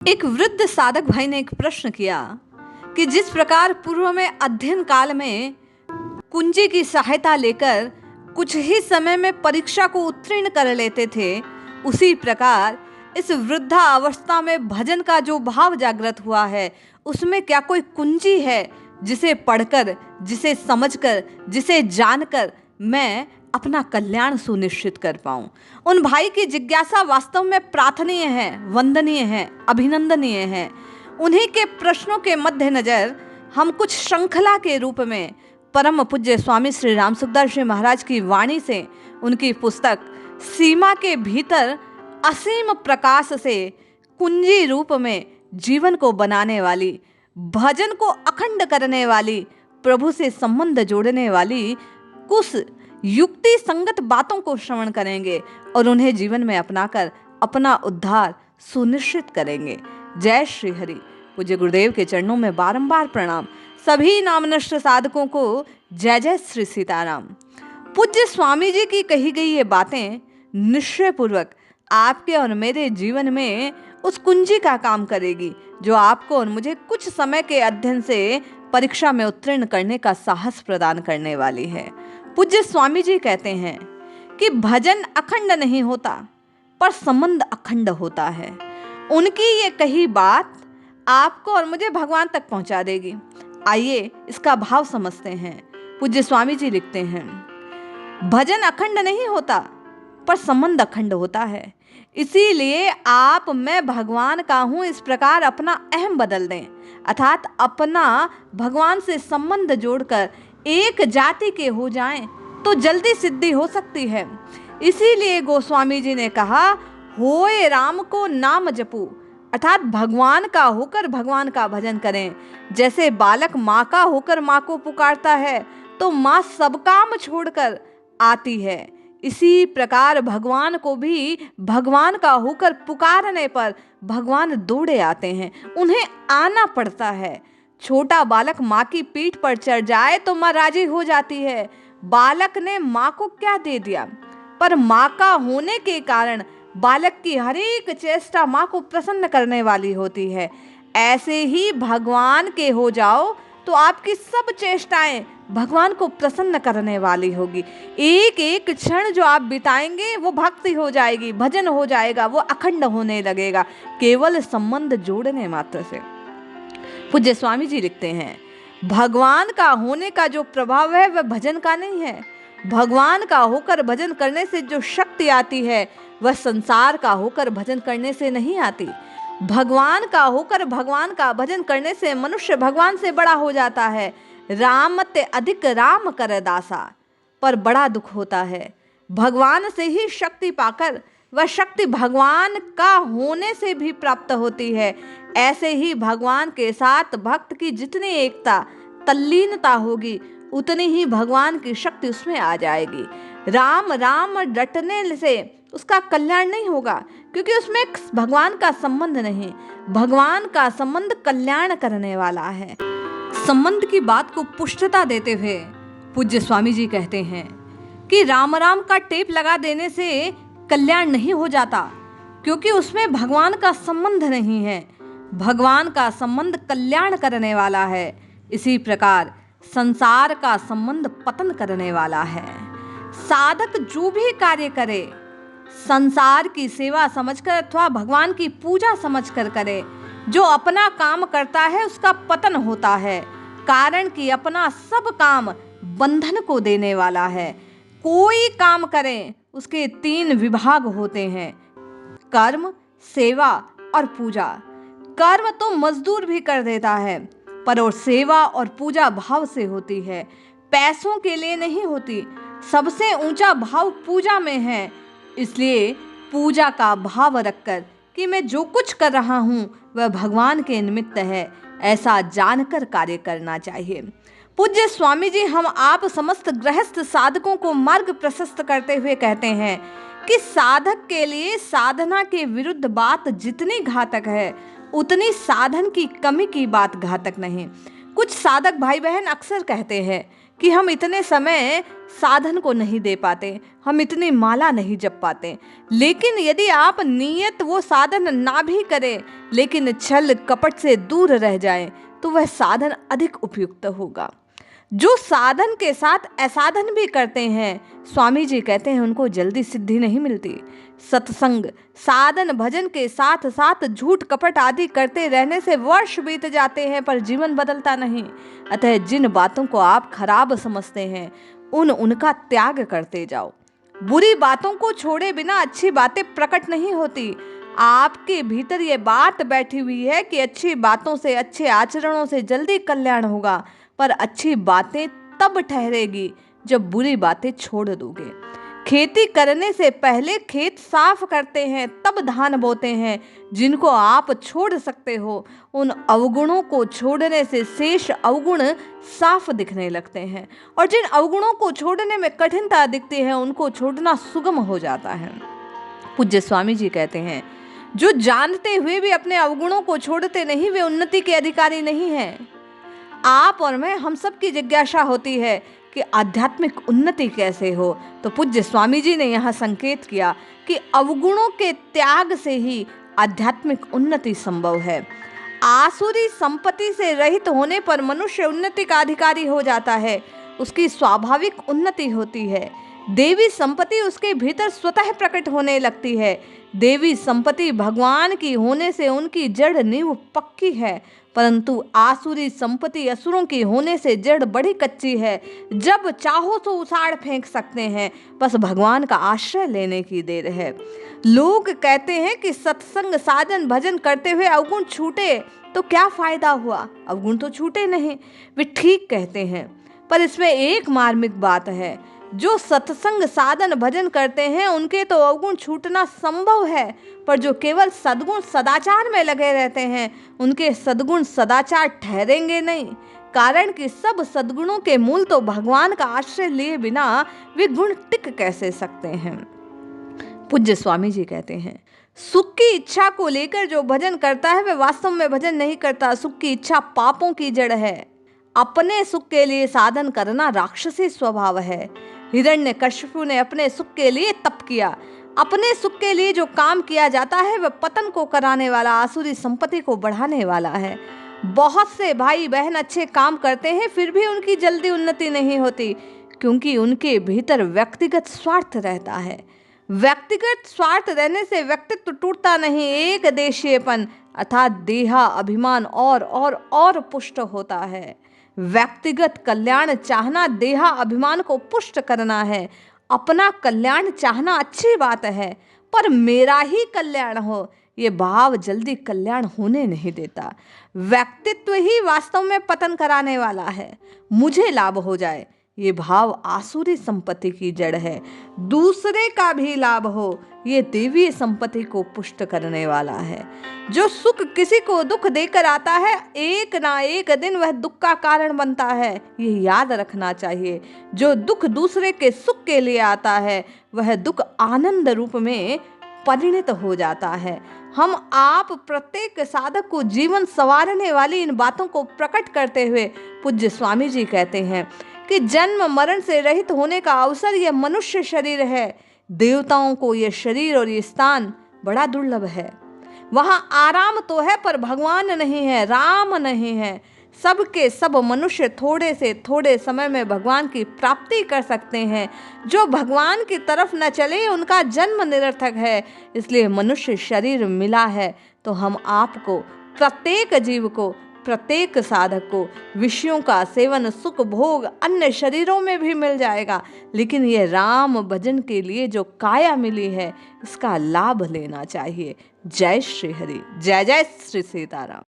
एक वृद्ध साधक भाई ने एक प्रश्न किया कि जिस प्रकार पूर्व में अध्ययन काल में कुंजी की सहायता लेकर कुछ ही समय में परीक्षा को उत्तीर्ण कर लेते थे, उसी प्रकार इस वृद्धा अवस्था में भजन का जो भाव जागृत हुआ है, उसमें क्या कोई कुंजी है जिसे पढ़कर, जिसे समझकर, जिसे जानकर मैं अपना कल्याण सुनिश्चित कर पाऊं। उन भाई की जिज्ञासा वास्तव में प्रार्थनीय है, वंदनीय है, अभिनंदनीय है। उन्हीं के प्रश्नों के मद्देनजर हम कुछ श्रृंखला के रूप में परम पूज्य स्वामी श्री राम सुखदास जी महाराज की वाणी से उनकी पुस्तक सीमा के भीतर असीम प्रकाश से कुंजी रूप में जीवन को बनाने वाली, भजन को अखंड करने वाली, प्रभु से संबंध जोड़ने वाली कुछ युक्ति संगत बातों को श्रवण करेंगे और उन्हें जीवन में अपनाकर अपना उद्धार सुनिश्चित करेंगे। जय श्री हरि। पूज्य गुरुदेव के चरणों में बारंबार प्रणाम। सभी नामनष्ट साधकों को जय जय श्री सीताराम। पूज्य स्वामी जी की कही गई ये बातें निश्चय पूर्वक आपके और मेरे जीवन में उस कुंजी का काम करेगी जो आपको और मुझे कुछ समय के अध्ययन से परीक्षा में उत्तीर्ण करने का साहस प्रदान करने वाली है। पूज्य स्वामी जी कहते हैं कि भजन अखंड नहीं होता पर संबंध अखंड होता है। उनकी ये कही बात आपको और मुझे भगवान तक पहुंचा देगी। आइए इसका भाव समझते हैं। पूज्य स्वामी जी लिखते हैं, भजन अखंड नहीं होता पर संबंध अखंड होता है। इसीलिए आप मैं भगवान का हूं इस प्रकार अपना अहम बदल दें, अर्थात अपना भगवान से संबंध जोड़कर एक जाति के हो जाएं तो जल्दी सिद्धि हो सकती है। इसीलिए गोस्वामी जी ने कहा, होए राम को नाम जपू, अर्थात भगवान का होकर भगवान का भजन करें। जैसे बालक माँ का होकर माँ को पुकारता है तो माँ सब काम छोड़कर आती है, इसी प्रकार भगवान को भी भगवान का होकर पुकारने पर भगवान दौड़े आते हैं, उन्हें आना पड़ता है। छोटा बालक माँ की पीठ पर चढ़ जाए तो माँ राजी हो जाती है। बालक ने माँ को क्या दे दिया, पर माँ का होने के कारण बालक की हर एक चेष्टा माँ को प्रसन्न करने वाली होती है। ऐसे ही भगवान के हो जाओ तो आपकी सब चेष्टाएं भगवान को प्रसन्न करने वाली होगी। एक एक क्षण जो आप बिताएंगे वो भक्ति हो जाएगी, भजन हो जाएगा, वो अखंड होने लगेगा केवल संबंध जोड़ने मात्र से। पूज्य स्वामी जी लिखते हैं, भगवान का होने का जो प्रभाव है वह भजन का नहीं है। भगवान का होकर भजन करने से जो शक्ति आती है वह संसार का होकर भजन करने से नहीं आती। भगवान का होकर भगवान का भजन करने से मनुष्य भगवान से बड़ा हो जाता है। राम ते अधिक राम कर दासा, पर बड़ा दुख होता है। भगवान से ही शक्ति पाकर वह शक्ति भगवान का होने से भी प्राप्त होती है। ऐसे ही भगवान के साथ भक्त की जितनी एकता, तल्लीनता होगी उतनी ही भगवान की शक्ति उसमें आ जाएगी। राम राम रटने से उसका कल्याण नहीं होगा, क्योंकि उसमें भगवान का संबंध नहीं। भगवान का संबंध कल्याण करने वाला है। संबंध की बात को पुष्टता देते हुए पूज्य स्वामी जी कहते हैं कि राम राम का टेप लगा देने से कल्याण नहीं हो जाता, क्योंकि उसमें भगवान का संबंध नहीं है। भगवान का संबंध कल्याण करने वाला है। इसी प्रकार संसार का संबंध पतन करने वाला है। साधक जो भी कार्य करे संसार की सेवा समझकर अथवा भगवान की पूजा समझकर करे। जो अपना काम करता है उसका पतन होता है, कारण कि अपना सब काम बंधन को देने वाला है। कोई काम करें उसके 3 विभाग होते हैं, कर्म, सेवा और पूजा। कर्म तो मजदूर भी कर देता है, पर और सेवा और पूजा भाव से होती है, पैसों के लिए नहीं होती। सबसे ऊंचा भाव पूजा में है। इसलिए पूजा का भाव रखकर कि मैं जो कुछ कर रहा हूँ वह भगवान के निमित्त है, ऐसा जानकर कार्य करना चाहिए। पूज्य स्वामी जी हम आप समस्त गृहस्थ साधकों को मार्ग प्रशस्त करते हुए कहते हैं कि साधक के लिए साधना के विरुद्ध बात जितनी घातक है उतनी साधन की कमी की बात घातक नहीं। कुछ साधक भाई बहन अक्सर कहते हैं कि हम इतने समय साधन को नहीं दे पाते, हम इतनी माला नहीं जप पाते। लेकिन यदि आप नियत वो साधन ना भी करें, लेकिन छल कपट से दूर रह जाएं, तो वह साधन अधिक उपयुक्त होगा। जो साधन के साथ असाधन भी करते हैं, स्वामी जी कहते हैं, उनको जल्दी सिद्धि नहीं मिलती। सत्संग, साधन, भजन के साथ साथ झूठ कपट आदि करते रहने से वर्ष बीत जाते हैं, पर जीवन बदलता नहीं। अतः जिन बातों को आप खराब समझते हैं, उनका त्याग करते जाओ। बुरी बातों को छोड़े बिना अच्छी बातें प्रकट नहीं होती। आपके भीतर ये बात बैठी हुई है कि अच्छी बातों से, अच्छे आचरणों से जल्दी कल्याण होगा, पर अच्छी बातें तब ठहरेगी जब बुरी बातें छोड़ दोगे। खेती करने से पहले खेत साफ करते हैं, तब धान बोते हैं। जिनको आप छोड़ सकते हो, उन अवगुणों को छोड़ने से शेष अवगुण साफ दिखने लगते हैं, और जिन अवगुणों को छोड़ने में कठिनता दिखती है, उनको छोड़ना सुगम हो जाता है। पूज्य स्वामी जी कहते हैं, जो जानते हुए भी अपने अवगुणों को छोड़ते नहीं, वे उन्नति के अधिकारी नहीं हैं। आप और मैं, हम सब की जिज्ञासा होती है कि आध्यात्मिक उन्नति कैसे हो। तो पूज्य स्वामी जी ने यहाँ संकेत किया कि अवगुणों के त्याग से ही आध्यात्मिक उन्नति संभव है। आसुरी संपत्ति से रहित होने पर मनुष्य उन्नति का अधिकारी हो जाता है, उसकी स्वाभाविक उन्नति होती है। देवी संपत्ति उसके भीतर स्वतः प्रकट होने लगती है। देवी संपत्ति भगवान की होने से उनकी जड़ नींव पक्की है, परंतु आसुरी संपत्ति असुरों की होने से जड़ बड़ी कच्ची है। जब चाहो तो उसाड़ फेंक सकते हैं, बस भगवान का आश्रय लेने की देर है। लोग कहते हैं कि सत्संग, साधन, भजन करते हुए अवगुण छूटे तो क्या फायदा हुआ, अवगुण तो छूटे नहीं। वे ठीक कहते हैं, पर इसमें एक मार्मिक बात है। जो सत्संग, साधन, भजन करते हैं, उनके तो अवगुण छूटना संभव है, पर जो केवल सद्गुण, सदाचार में लगे रहते हैं, उनके सद्गुण, सदाचार ठहरेंगे नहीं। कारण कि सब सद्गुणों के मूल तो भगवान का आश्रय लिए बिना वे गुण टिक कैसे सकते हैं। पूज्य स्वामी जी कहते हैं, सुख की इच्छा को लेकर जो भजन करता है, वह वास्तव में भजन नहीं करता। सुख की इच्छा पापों की जड़ है। अपने सुख के लिए साधन करना राक्षसी स्वभाव है। हिरण्यकशिपु ने अपने सुख के लिए तप किया। अपने सुख के लिए जो काम किया जाता है, वह पतन को कराने वाला, आसुरी संपत्ति को बढ़ाने वाला है। बहुत से भाई बहन अच्छे काम करते हैं, फिर भी उनकी जल्दी उन्नति नहीं होती, क्योंकि उनके भीतर व्यक्तिगत स्वार्थ रहता है। व्यक्तिगत स्वार्थ रहने से व्यक्तित्व टूटता नहीं, एक देशीयपन अर्थात देहा अभिमान और पुष्ट होता है। व्यक्तिगत कल्याण चाहना देहा अभिमान को पुष्ट करना है। अपना कल्याण चाहना अच्छी बात है, पर मेरा ही कल्याण हो, ये भाव जल्दी कल्याण होने नहीं देता। व्यक्तित्व ही वास्तव में पतन कराने वाला है। मुझे लाभ हो जाए, ये भाव आसुरी संपत्ति की जड़ है। दूसरे का भी लाभ हो, ये देवी संपत्ति को पुष्ट करने वाला है। जो सुख किसी को दुख देकर आता है, एक ना एक दिन वह दुख का कारण बनता है, ये याद रखना चाहिए। जो दुख दूसरे के सुख के लिए आता है, वह दुख आनंद रूप में परिणत हो जाता है। हम आप प्रत्येक साधक को जीवन संवारने वाली इन बातों को प्रकट करते हुए पूज्य स्वामी जी कहते हैं कि जन्म मरण से रहित होने का अवसर यह मनुष्य शरीर है। देवताओं को यह शरीर और ये स्थान बड़ा दुर्लभ है। वहां आराम तो है, पर भगवान नहीं है, राम नहीं है। सबके सब मनुष्य थोड़े से थोड़े समय में भगवान की प्राप्ति कर सकते हैं। जो भगवान की तरफ न चले, उनका जन्म निरर्थक है। इसलिए मनुष्य शरीर मिला है तो हम आपको, प्रत्येक जीव को, प्रत्येक साधक को विषयों का सेवन, सुख, भोग अन्य शरीरों में भी मिल जाएगा, लेकिन ये राम भजन के लिए जो काया मिली है, इसका लाभ लेना चाहिए। जय श्री हरि, जय जय श्री सीताराम।